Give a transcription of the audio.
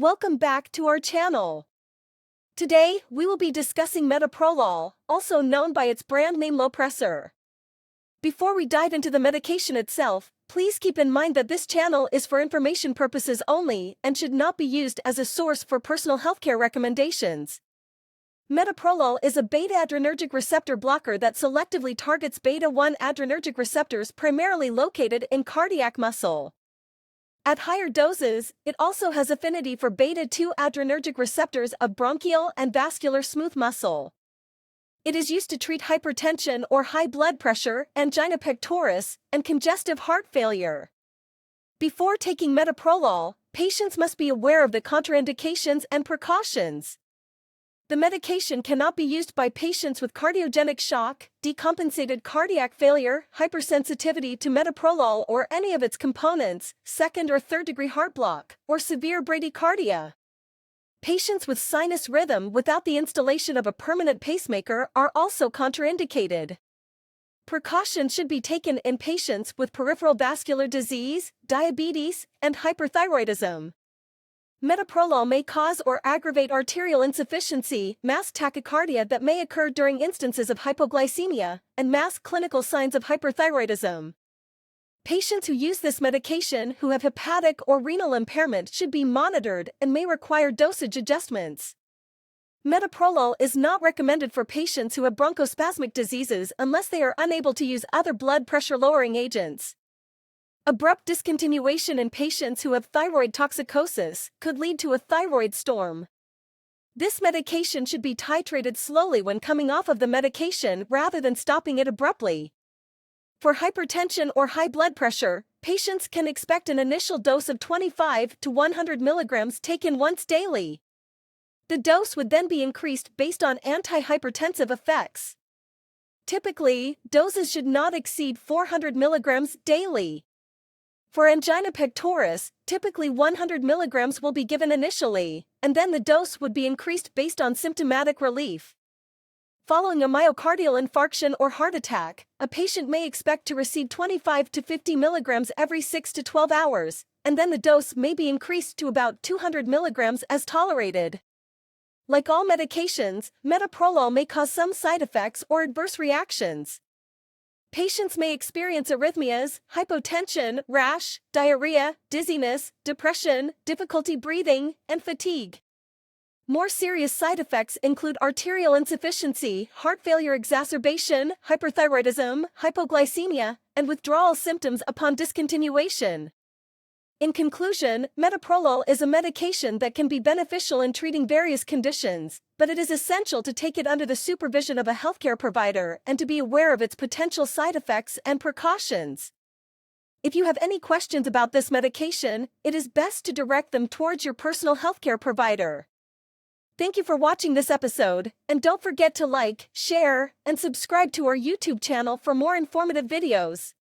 Welcome back to our channel. Today, we will be discussing metoprolol, also known by its brand name Lopressor. Before we dive into the medication itself, please keep in mind that this channel is for information purposes only and should not be used as a source for personal healthcare recommendations. Metoprolol is a beta-adrenergic receptor blocker that selectively targets beta-1 adrenergic receptors primarily located in cardiac muscle. At higher doses, it also has affinity for beta-2 adrenergic receptors of bronchial and vascular smooth muscle. It is used to treat hypertension or high blood pressure, angina pectoris, and congestive heart failure. Before taking metoprolol, patients must be aware of the contraindications and precautions. The medication cannot be used by patients with cardiogenic shock, decompensated cardiac failure, hypersensitivity to metoprolol or any of its components, second or third degree heart block, or severe bradycardia. Patients with sinus rhythm without the installation of a permanent pacemaker are also contraindicated. Precautions should be taken in patients with peripheral vascular disease, diabetes, and hyperthyroidism. Metoprolol may cause or aggravate arterial insufficiency, masked tachycardia that may occur during instances of hypoglycemia, and masked clinical signs of hyperthyroidism. Patients who use this medication who have hepatic or renal impairment should be monitored and may require dosage adjustments. Metoprolol is not recommended for patients who have bronchospasmic diseases unless they are unable to use other blood pressure-lowering agents. Abrupt discontinuation in patients who have thyroid toxicosis could lead to a thyroid storm. This medication should be titrated slowly when coming off of the medication rather than stopping it abruptly. For hypertension or high blood pressure, patients can expect an initial dose of 25 to 100 milligrams taken once daily. The dose would then be increased based on antihypertensive effects. Typically, doses should not exceed 400 milligrams daily. For angina pectoris, typically 100 milligrams will be given initially, and then the dose would be increased based on symptomatic relief. Following a myocardial infarction or heart attack, a patient may expect to receive 25 to 50 milligrams every 6 to 12 hours, and then the dose may be increased to about 200 milligrams as tolerated. Like all medications, metoprolol may cause some side effects or adverse reactions. Patients may experience arrhythmias, hypotension, rash, diarrhea, dizziness, depression, difficulty breathing, and fatigue. More serious side effects include arterial insufficiency, heart failure exacerbation, hyperthyroidism, hypoglycemia, and withdrawal symptoms upon discontinuation. In conclusion, metoprolol is a medication that can be beneficial in treating various conditions, but it is essential to take it under the supervision of a healthcare provider and to be aware of its potential side effects and precautions. If you have any questions about this medication, it is best to direct them towards your personal healthcare provider. Thank you for watching this episode, and don't forget to like, share, and subscribe to our YouTube channel for more informative videos.